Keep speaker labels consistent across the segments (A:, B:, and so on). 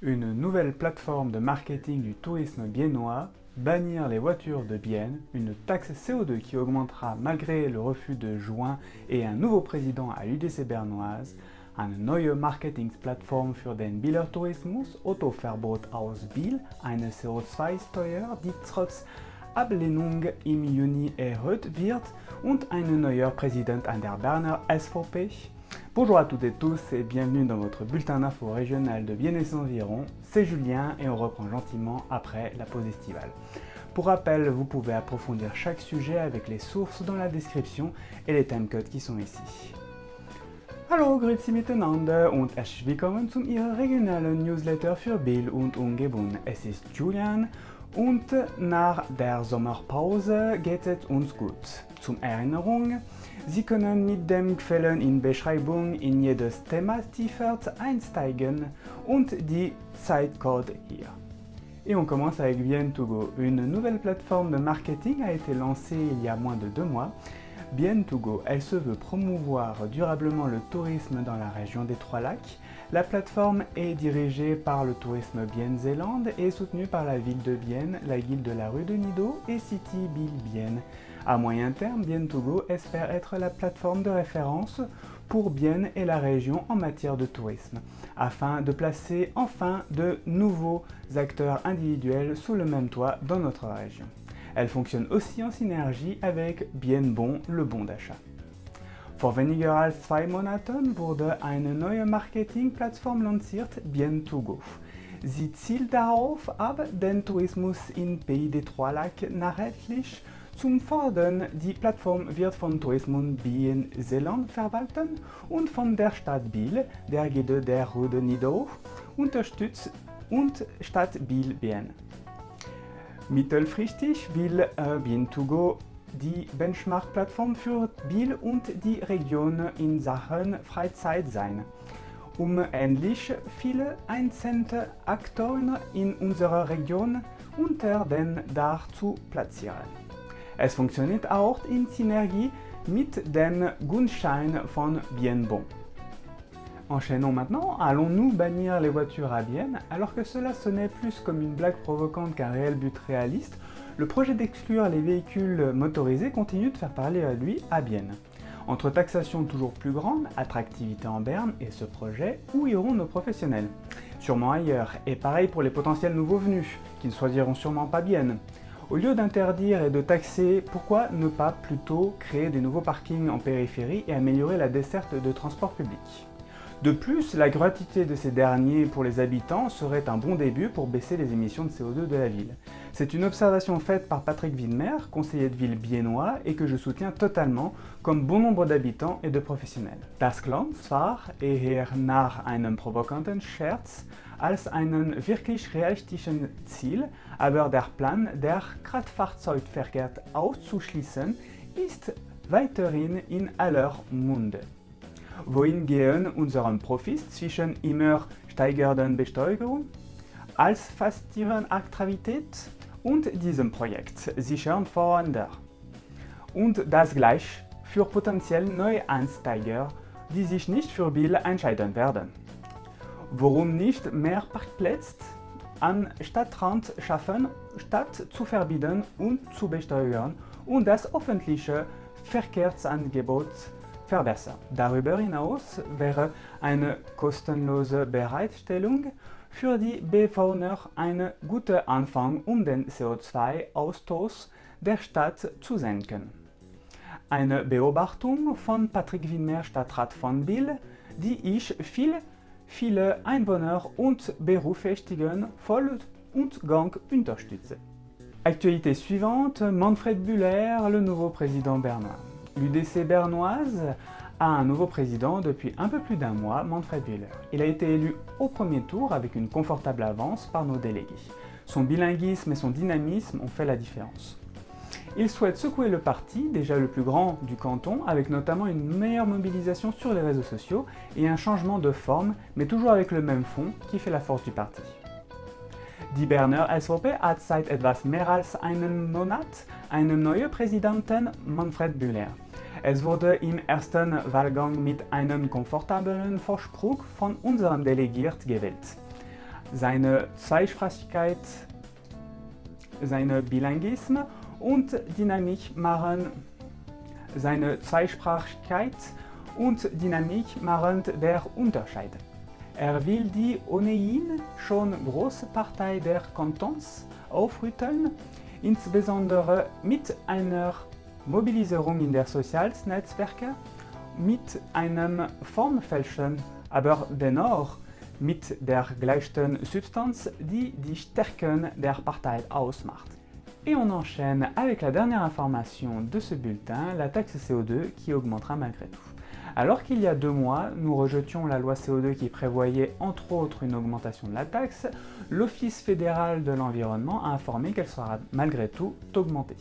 A: Une nouvelle plateforme de marketing du tourisme biennois, bannir les voitures de Bienne, une taxe CO2 qui augmentera malgré le refus de juin et un nouveau président à l'UDC bernoise, eine neue Marketingplattform für den Bieler Tourismus, Autoverbot aus Biel, eine CO2-Steuer, die trotz Ablehnung im Juni erhöht wird und ein neuer Präsident an der Berner SVP. Bonjour à toutes et tous et bienvenue dans votre bulletin d'info régional de Bienne et ses environs. C'est Julien et on reprend gentiment après la pause estivale. Pour rappel, vous pouvez approfondir chaque sujet avec les sources dans la description et les timecodes qui sont ici. Hallo, grüezi miteinander und herzlich willkommen zum Ihrer regionalen Newsletter für Biel und Umgebung. Es ist Julian und nach der Sommerpause geht es uns gut. Zum Erinnerung, Sie können mit dem Quellen in Beschreibung in jedes Thema tiefer einsteigen und die Zeitcode hier. Et on commence avec Bien2Go. Une nouvelle plateforme de marketing a été lancée il y a moins de 2 mois. Bien2Go, elle se veut promouvoir durablement le tourisme dans la région des Trois-Lacs. La plateforme est dirigée par le tourisme Bienne-Zélande et soutenue par la ville de Bienne, la guilde de la rue de Nido et City Biel-Bienne. À moyen terme, Bien2Go espère être la plateforme de référence pour Bienne et la région en matière de tourisme, afin de placer enfin de nouveaux acteurs individuels sous le même toit dans notre région. Elle fonctionne aussi en synergie avec Bienbon, le bon d'achat. Vor weniger als 2 Monaten wurde eine neue Marketingplattform lanciert, Bien2Go. Sie zielt darauf ab, den Tourismus in Pays des Trois-Lacs nachhaltig zu fördern. Die Plattform wird von Tourismus Bienne-Zélande verwalten und von der Stadt Biel, der Gilde der Rue de Nido, unterstützt und Stadt Biel-Bienne. Mittelfristig will Bien2Go die Benchmark-Plattform für Biel und die Region in Sachen Freizeit sein, um ähnlich viele einzelne Akteure in unserer Region unter den Dach zu platzieren. Es funktioniert auch in Synergie mit dem Grundschein von Bienbon. Enchaînons maintenant, allons-nous bannir les voitures à Bienne? Alors que cela sonnait plus comme une blague provocante qu'un réel but réaliste, le projet d'exclure les véhicules motorisés continue de faire parler à lui à Bienne. Entre taxation toujours plus grande, attractivité en berne et ce projet, où iront nos professionnels? Sûrement ailleurs, et pareil pour les potentiels nouveaux venus, qui ne choisiront sûrement pas Bienne. Au lieu d'interdire et de taxer, pourquoi ne pas plutôt créer des nouveaux parkings en périphérie et améliorer la desserte de transport public? De plus, la gratuité de ces derniers pour les habitants serait un bon début pour baisser les émissions de CO2 de la ville. C'est une observation faite par Patrick Widmer, conseiller de ville biennois, et que je soutiens totalement, comme bon nombre d'habitants et de professionnels. Das klingt zwar eher nach einem provokanten Scherz als einem wirklich realistischen Ziel, aber der Plan, der Kraftfahrzeugverkehr auszuschließen, ist weiterhin in aller Munde. Wohin gehen unseren Profis zwischen immer steigenden Besteuerung, als fastierende Attraktivität und diesem Projekt sichern voreinander? Und das gleich für potenziell Neueinsteiger, die sich nicht für Biel entscheiden werden. Warum nicht mehr Parkplätze am Stadtrand schaffen, statt zu verbieten und zu besteuern und das öffentliche Verkehrsangebot verbessern. Darüber hinaus wäre eine kostenlose Bereitstellung für die Bewohner ein guter Anfang, um den CO2-Ausstoß der Stadt zu senken. Eine Beobachtung von Patrick Widmer, Stadtrat von Biel, die ich viele Einwohner und Berufstätigen voll und ganz unterstütze. Actualité suivante, Manfred Bühler, le nouveau président bernois. L'UDC bernoise a un nouveau président depuis un peu plus d'1 mois, Manfred Bühler. Il a été élu au premier tour avec une confortable avance par nos délégués. Son bilinguisme et son dynamisme ont fait la différence. Il souhaite secouer le parti, déjà le plus grand du canton, avec notamment une meilleure mobilisation sur les réseaux sociaux et un changement de forme, mais toujours avec le même fond qui fait la force du parti. Die Berner SVP hat seit etwas mehr als einem Monat einen neuen Präsidenten, Manfred Bühler. Es wurde im ersten Wahlgang mit einem komfortablen Vorsprung von unserem Delegiert gewählt. seine Zweisprachigkeit, seine Bilinguisme und Dynamik machen der Unterschied. Er will die ohnehin schon große Partei der Kantons aufrütteln, insbesondere mit einer Mobilisierung in der sozialen Netzwerke, mit einem formfälschen, aber dennoch mit der gleichen Substanz, die die Stärken der Partei ausmacht. Et on enchaîne avec la dernière information de ce bulletin, la taxe CO2 qui augmentera malgré tout. Alors qu'il y a 2 mois, nous rejetions la loi CO2 qui prévoyait entre autres une augmentation de la taxe, l'Office fédéral de l'environnement a informé qu'elle sera malgré tout augmentée.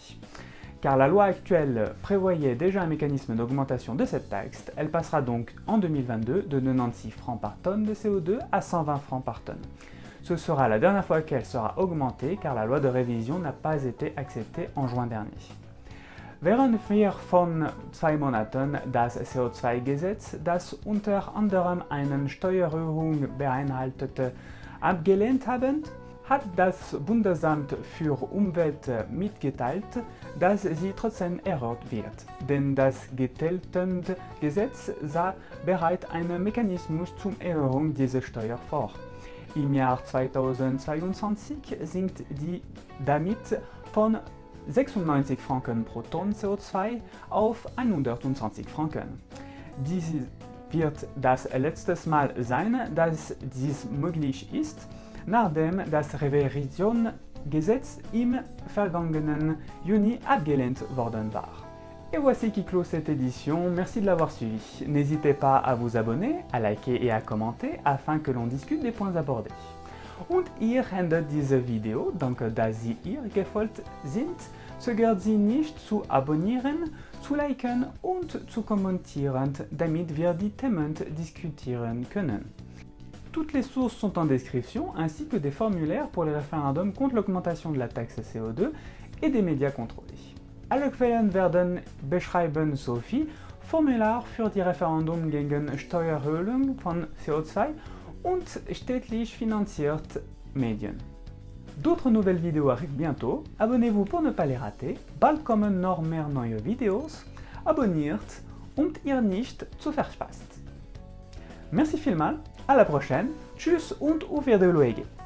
A: Car la loi actuelle prévoyait déjà un mécanisme d'augmentation de cette taxe, elle passera donc en 2022 de 96 francs par tonne de CO2 à 120 francs par tonne. Ce sera la dernière fois qu'elle sera augmentée car la loi de révision n'a pas été acceptée en juin dernier. Während wir von 2 Monaten das CO2-Gesetz, das unter anderem eine Steuererhöhung beinhaltete, abgelehnt haben, hat das Bundesamt für Umwelt mitgeteilt, dass sie trotzdem erhöht wird. Denn das geltende Gesetz sah bereits einen Mechanismus zur Erhöhung dieser Steuer vor. Im Jahr 2022 sinkt die damit von 96 Franken pro Tonne CO2 auf 120 Franken. Dies wird das letzte Mal sein, dass dies möglich ist, nachdem das Revisionsgesetz im vergangenen Juni abgelehnt worden war. Et voici qui clôt cette édition, merci de l'avoir suivi. N'hésitez pas à vous abonner, à liker et à commenter afin que l'on discute des points abordés. Und ihr endet diese Video, danke dass Sie ihr gefolgt sind, zögert Sie nicht zu abonnieren, zu liken und zu kommentieren, damit wir die Themen diskutieren können. Toutes les sources sont en description, ainsi que des formulaires pour les référendums contre l'augmentation de la taxe CO2 et des médias contrôlés. Alle Quellen werden beschreiben sowie Formular für die Referendum gegen Steuererhöhung von CO2 und staatlich finanzierte Medien. D'autres nouvelles vidéos arrivent bientôt, abonnez-vous pour ne pas les rater, bald kommen noch mehr neue Videos, abonniert und ihr nicht zu verpasst. Merci vielmals, à la prochaine, tschüss und auf Wiedersehen.